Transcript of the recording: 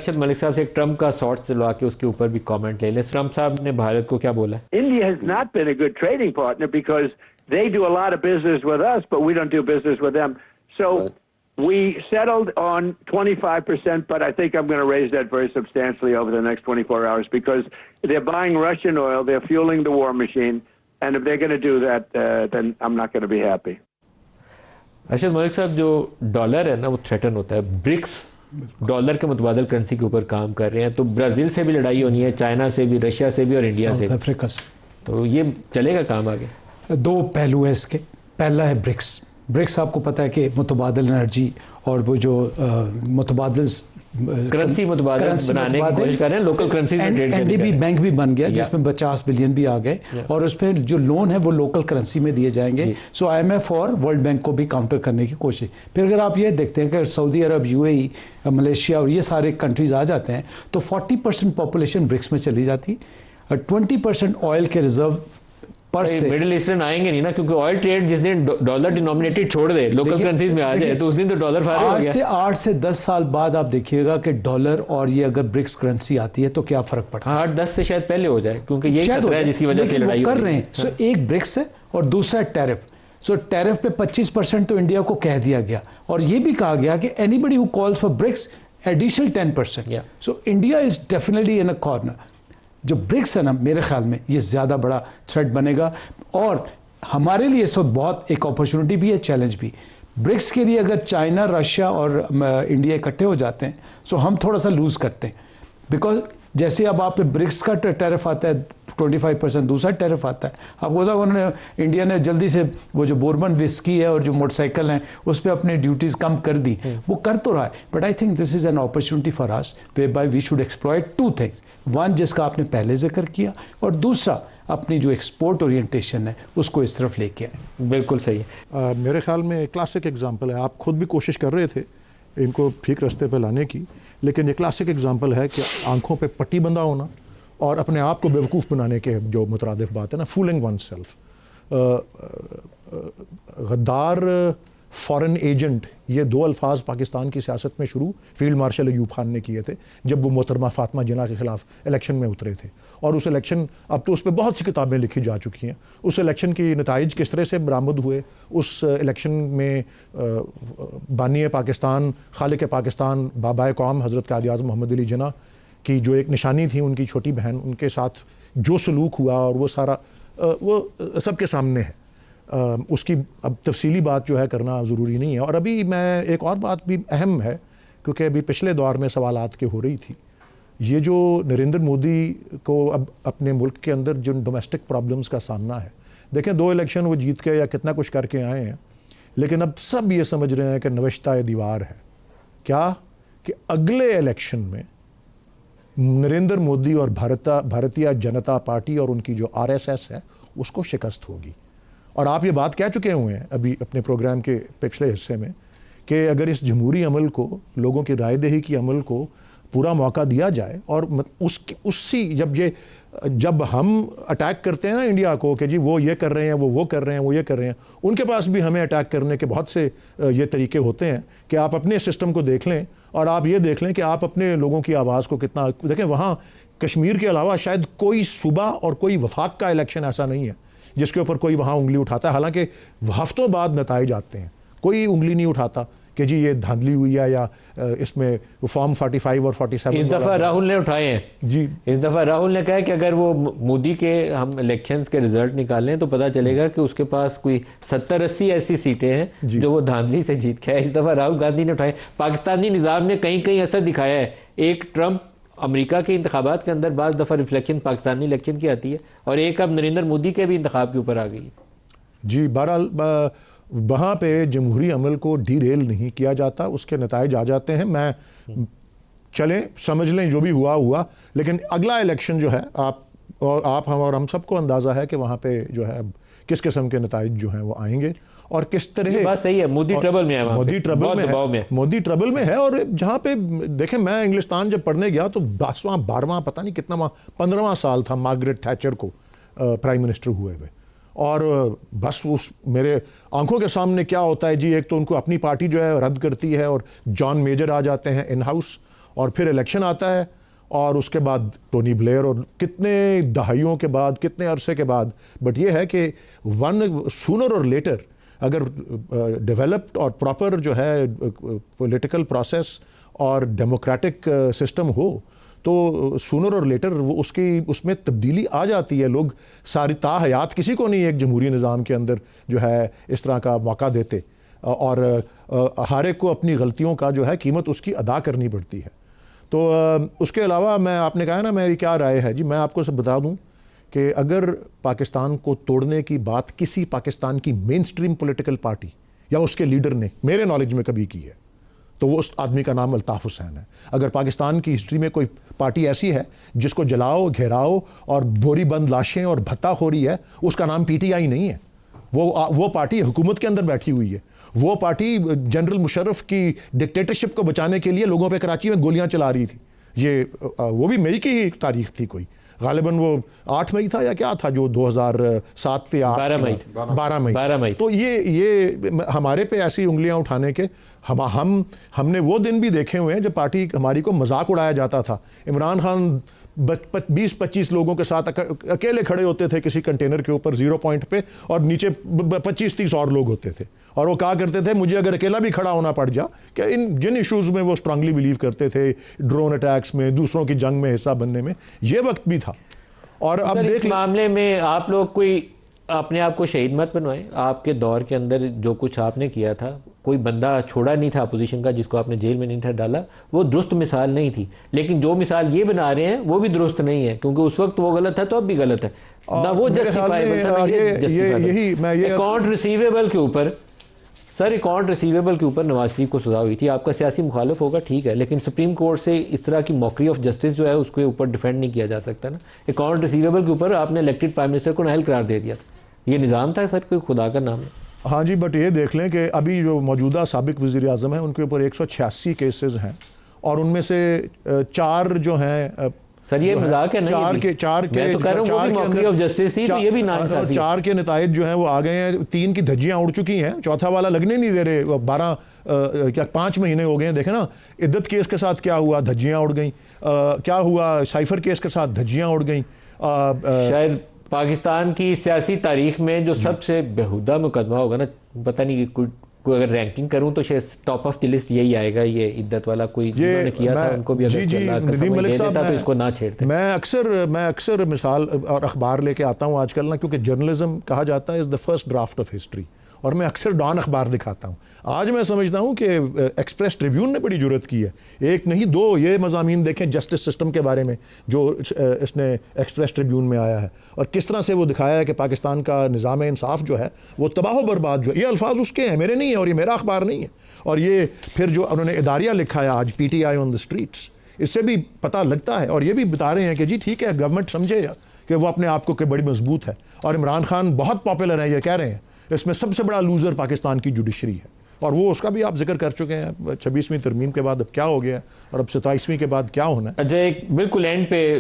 ارشد ملک صاحب سے ایک ٹرمپ کا شارٹ چلوا کے اس کے اوپر بھی کامنٹ لے لیں. ٹرمپ صاحب نے بھارت کو کیا بولا ہے؟ India has not been a good trading partner because they do a lot of business with us, but we don't do business with them. So we settled on 25%, but I think I'm going to raise that very substantially over the next 24 hours because they're buying Russian oil, they're fueling the war machine, and if they're going to do that, then I'm not going to be happy. Arshad Malik صاحب جو dollar ہے نا وہ threaten ہوتا ہے. BRICS dollar کے متبادل currency کے اوپر کام کر رہے ہیں, تو برازیل سے بھی لڑائی ہونی ہے, چائنا سے بھی, رشیا سے بھی اور انڈیا سے بھی, افریقہ سے. تو یہ چلے گا کام آگے؟ دو پہلو ہیں اس کے. پہلا ہے برکس. برکس آپ کو پتہ ہے کہ متبادل انرجی اور وہ جو متبادل کرنسی متبادل بنانے کی کوشش کر رہے ہیں, لوکل کرنسی میں ٹریڈ کرنے NDB بینک بھی بن گیا جس میں 50 بلین بھی آ گئے, اور اس پہ جو لون ہے وہ لوکل کرنسی میں دیے جائیں گے. سو IMF اور ورلڈ بینک کو بھی کاؤنٹر کرنے کی کوشش. پھر اگر آپ یہ دیکھتے ہیں کہ سعودی عرب, UAE, ملیشیا اور یہ سارے کنٹریز آ جاتے ہیں تو 40% پاپولیشن برکس میں چلی جاتی, اور 20% آئل کے ریزرو پر سے. مڈل ایسٹرن آئیں گے نہیں نا, کیونکہ آئل ٹریڈ جس دن ڈالر ڈینومینیٹڈ چھوڑ دے, لوکل کرنسیز میں آ جائے, تو اس دن تو ڈالر فارغ ہو گیا. 8 سے 10 سال بعد آپ دیکھیے گا کہ ڈالر اور یہ اگر برکس کرنسی آتی ہے تو کیا فرق پڑتا ہے. 8-10 سے شاید پہلے ہو جائے, کیونکہ یہ خطرہ ہے جس کی وجہ سے لڑائی کر رہے ہیں. سو ایک برکس ہے اور دوسرا ٹیرف. سو ٹیرف پہ 25% تو انڈیا کو کہہ دیا گیا, اور یہ بھی کہا گیا کہ anybody who calls for BRICS additional 10%. So India is definitely in a corner. جو برکس ہے نا, میرے خیال میں یہ زیادہ بڑا تھریٹ بنے گا, اور ہمارے لیے اس وقت بہت ایک اپرچونٹی بھی ہے, چیلنج بھی. برکس کے لیے اگر چائنا, رشیا اور انڈیا اکٹھے ہو جاتے ہیں تو ہم تھوڑا سا لوز کرتے ہیں, بیکاز جیسے اب آپ پہ برکس کا ٹیرف آتا ہے 25%, دوسرا ٹیرف آتا ہے. آپ کو انہوں نے, انڈیا نے جلدی سے وہ جو بوربن وسکی ہے اور جو موٹر سائیکل ہیں اس پہ اپنی ڈیوٹیز کم کر دی. وہ کر تو رہا ہے, but I think this is an opportunity for us way by we should exploit 2 things. One جس کا آپ نے پہلے ذکر کیا, اور دوسرا اپنی جو ایکسپورٹ اورینٹیشن ہے اس کو اس طرف لے کے آئیں. بالکل صحیح ہے. میرے خیال میں کلاسک ایگزامپل ہے. آپ خود بھی کوشش کر رہے تھے ان کو ٹھیک راستے پہ لانے کی, لیکن یہ کلاسک ایگزامپل ہے کہ آنکھوں پہ پٹی بندھا ہونا اور اپنے آپ کو بیوقوف بنانے کے جو مترادف بات ہے نا, فولنگ ون سیلف. غدار, فارن ایجنٹ, یہ 2 الفاظ پاکستان کی سیاست میں شروع فیلڈ مارشل ایوب خان نے کیے تھے جب وہ محترمہ فاطمہ جناح کے خلاف الیکشن میں اترے تھے. اور اس الیکشن, اب تو اس پہ بہت سی کتابیں لکھی جا چکی ہیں, اس الیکشن کی نتائج کس طرح سے برآمد ہوئے. اس الیکشن میں بانی پاکستان, خالق پاکستان, بابائے قوم حضرت قائد اعظم محمد علی جناح کی جو ایک نشانی تھی, ان کی چھوٹی بہن, ان کے ساتھ جو سلوک ہوا اور وہ سارا وہ سب کے سامنے ہے. اس کی اب تفصیلی بات جو ہے کرنا ضروری نہیں ہے. اور ابھی میں ایک اور بات بھی اہم ہے, کیونکہ ابھی پچھلے دور میں سوالات کے ہو رہی تھی, یہ جو نریندر مودی کو اب اپنے ملک کے اندر جن ڈومیسٹک پرابلمز کا سامنا ہے, دیکھیں 2 الیکشن وہ جیت کے یا کتنا کچھ کر کے آئے ہیں, لیکن اب سب یہ سمجھ رہے ہیں کہ نوشتہ دیوار ہے. کیا کہ اگلے الیکشن میں نریندر مودی اور بھارتیہ جنتا پارٹی اور ان کی جو RSS ہے اس کو شکست ہوگی. اور آپ یہ بات کہہ چکے ہوئے ہیں ابھی اپنے پروگرام کے پچھلے حصے میں کہ اگر اس جمہوری عمل کو, لوگوں کی رائے دہی کی عمل کو پورا موقع دیا جائے, اور جب ہم اٹیک کرتے ہیں نا انڈیا کو کہ جی وہ یہ کر رہے ہیں, وہ کر رہے ہیں, وہ یہ کر رہے ہیں, ان کے پاس بھی ہمیں اٹیک کرنے کے بہت سے یہ طریقے ہوتے ہیں کہ آپ اپنے سسٹم کو دیکھ لیں اور آپ یہ دیکھ لیں کہ آپ اپنے لوگوں کی آواز کو کتنا دیکھیں. وہاں کشمیر کے علاوہ شاید کوئی صوبہ اور کوئی وفاق کا الیکشن ایسا نہیں ہے جس کے اوپر کوئی وہاں انگلی اٹھاتا ہے, حالانکہ ہفتوں بعد نتائج آتے ہیں, کوئی انگلی نہیں اٹھاتا کہ جی یہ دھاندلی ہوئی ہے یا اس میں فارم 45 اور 47. اس دفعہ راہل نے اٹھائے ہیں. جی, اس دفعہ راہل نے کہا کہ اگر وہ مودی کے ہم الیکشنز کے رزلٹ نکالیں تو پتہ چلے گا کہ اس کے پاس کوئی 70-80 ایسی سیٹیں ہیں جو وہ دھاندلی سے جیت کے ہے. اس دفعہ راہل گاندھی نے اٹھائے. پاکستانی نظام نے کہیں اثر دکھایا ہے. ایک ٹرمپ امریکہ کے انتخابات کے اندر بعض دفعہ ریفلیکشن پاکستانی الیکشن کی آتی ہے, اور ایک اب نریندر مودی کے بھی انتخاب کے اوپر آ گئی. جی, بہرحال وہاں پہ جمہوری عمل کو ڈی ریل نہیں کیا جاتا, اس کے نتائج آ جاتے ہیں. میں چلیں سمجھ لیں جو بھی ہوا, لیکن اگلا الیکشن جو ہے آپ ہم سب کو اندازہ ہے کہ وہاں پہ جو ہے کس قسم کے نتائج جو ہیں وہ آئیں گے اور کس طرح. بات صحیح ہے, مودی ٹربل میں ہے, مودی ٹربل میں ہے. اور جہاں پہ دیکھیں, میں انگلستان جب پڑھنے گیا تو 10واں 12واں پتہ نہیں کتنا 15واں سال تھا مارگریٹ تھیچر کو پرائم منسٹر ہوئے ہوئے, اور بس میرے آنکھوں کے سامنے کیا ہوتا ہے جی, ایک تو ان کو اپنی پارٹی جو ہے رد کرتی ہے اور جان میجر آ جاتے ہیں ان ہاؤس, اور پھر الیکشن آتا ہے اور اس کے بعد ٹونی بلیئر اور کتنے دہائیوں کے بعد, کتنے عرصے کے بعد, بٹ یہ ہے کہ سونر اور لیٹر اگر ڈیولپڈ اور پراپر جو ہے پولیٹیکل پروسیس اور ڈیموکریٹک سسٹم ہو تو سونر اور لیٹر اس میں تبدیلی آ جاتی ہے. لوگ ساری حیات کسی کو نہیں ایک جمہوری نظام کے اندر جو ہے اس طرح کا موقع دیتے, اور ہر ایک کو اپنی غلطیوں کا جو ہے قیمت اس کی ادا کرنی پڑتی ہے. تو اس کے علاوہ آپ نے کہا نا میری کیا رائے ہے جی, میں آپ کو بتا دوں کہ اگر پاکستان کو توڑنے کی بات کسی پاکستان کی مین سٹریم پولیٹیکل پارٹی یا اس کے لیڈر نے میرے نالج میں کبھی کی ہے تو وہ اس آدمی کا نام الطاف حسین ہے. اگر پاکستان کی ہسٹری میں کوئی پارٹی ایسی ہے جس کو جلاؤ, گھیراؤ اور بوری بند لاشیں اور بھتہ خوری ہے, اس کا نام پی ٹی آئی نہیں ہے. وہ پارٹی حکومت کے اندر بیٹھی ہوئی ہے. وہ پارٹی جنرل مشرف کی ڈکٹیٹرشپ کو بچانے کے لیے لوگوں پہ کراچی میں گولیاں چلا رہی تھی. یہ وہ بھی مئی کی ہی تاریخ تھی, کوئی غالباً وہ 8 مئی تھا یا کیا تھا, جو 2007 سے 12 مئی. تو یہ ہمارے پہ ایسی انگلیاں اٹھانے کے ہم نے وہ دن بھی دیکھے ہوئے ہیں جب پارٹی ہماری کو مذاق اڑایا جاتا تھا. عمران خان 20-25 لوگوں کے ساتھ اکیلے کھڑے ہوتے تھے کسی کنٹینر کے اوپر 0 پوائنٹ پہ, اور نیچے 25-30 اور لوگ ہوتے تھے, اور وہ کہا کرتے تھے مجھے اگر اکیلا بھی کھڑا ہونا پڑ جا, کہ جن ایشوز میں وہ اسٹرانگلی بلیو کرتے تھے, ڈرون اٹیکس میں, دوسروں کی جنگ میں حصہ بننے میں, یہ وقت بھی تھا. اور اب اس معاملے میں آپ لوگ کوئی اپنے آپ کو شہید مت بنوائیں. آپ کے دور کے اندر جو کچھ آپ نے کیا تھا, کوئی بندہ چھوڑا نہیں تھا اپوزیشن کا جس کو آپ نے جیل میں نہیں تھا ڈالا. وہ درست مثال نہیں تھی, لیکن جو مثال یہ بنا رہے ہیں وہ بھی درست نہیں ہے, کیونکہ اس وقت وہ غلط ہے تو اب بھی غلط ہے. نہ وہ جسٹیفائیبل تھا. اکاؤنٹ ریسیویبل کے اوپر سر, اکاؤنٹ ریسیویبل کے اوپر نواز شریف کو سزا ہوئی تھی. آپ کا سیاسی مخالف ہوگا ٹھیک ہے, لیکن سپریم کورٹ سے اس طرح کی موکری آف جسٹس جو ہے اس کے اوپر ڈیفینڈ نہیں کیا جا سکتا نا. اکاؤنٹ ریسیویبل کے اوپر آپ نے الیکٹڈ پرائم منسٹر کو نااہل قرار دے دیا تھا. یہ نظام تھا سر, کوئی خدا کا نام ہے. ہاں جی, بٹ یہ دیکھ لیں کہ ابھی جو موجودہ سابق وزیر اعظم ہیں ان کے اوپر 186 کیسز ہیں, اور ان میں سے 4 جو ہیں سر یہ مذاق ہے نا, 4 کے نتائج جو ہیں وہ آ گئے ہیں. 3 کی دھجیاں اڑ چکی ہیں, چوتھا والا لگنے نہیں دے رہے. 5 مہینے ہو گئے ہیں. دیکھیں نا عدت کیس کے ساتھ کیا ہوا, دھجیاں اڑ گئیں. کیا ہوا سائفر کیس کے ساتھ, دھجیاں اڑ گئیں. شاید پاکستان کی سیاسی تاریخ میں جو سب سے بےہودہ مقدمہ ہوگا نا, پتہ نہیں کہ کوئی اگر رینکنگ کروں تو شاید ٹاپ آف دی لسٹ یہی آئے گا. یہ عدت والا کوئی جنہوں نے کیا تھا ان کو بھی اگر ندیم ملک صاحب تو اس کو نہ چھیڑتے. میں اکثر مثال اور اخبار لے کے آتا ہوں آج کل نا, کیونکہ جرنلزم کہا جاتا ہے is the first draft of history, اور میں اکثر ڈان اخبار دکھاتا ہوں. آج میں سمجھتا ہوں کہ ایکسپریس ٹریبیون نے بڑی جرت کی ہے, 1 نہیں 2 یہ مضامین دیکھیں جسٹس سسٹم کے بارے میں جو اس نے ایکسپریس ٹریبیون میں آیا ہے, اور کس طرح سے وہ دکھایا ہے کہ پاکستان کا نظام انصاف جو ہے وہ تباہ و برباد جو ہے. یہ الفاظ اس کے ہیں, میرے نہیں ہیں, اور یہ میرا اخبار نہیں ہے. اور یہ پھر جو انہوں نے اداریہ لکھا ہے آج, P T I on the streets, اس سے بھی پتہ لگتا ہے. اور یہ بھی بتا رہے ہیں کہ جی ٹھیک ہے گورنمنٹ سمجھے کہ وہ اپنے آپ کو کہ بڑی مضبوط ہے, اور عمران خان بہت پاپولر ہیں, یہ کہہ رہے ہیں اس میں سب سے بڑا لوزر پاکستان کی جوڈیشری ہے. اور وہ اس کا بھی آپ ذکر کر چکے ہیں. 26ویں ترمیم کے بعد اب کیا ہو گیا, اور اب 27ویں کے بعد کیا ہونا ہے. اچھا, ایک بالکل اینڈ پہ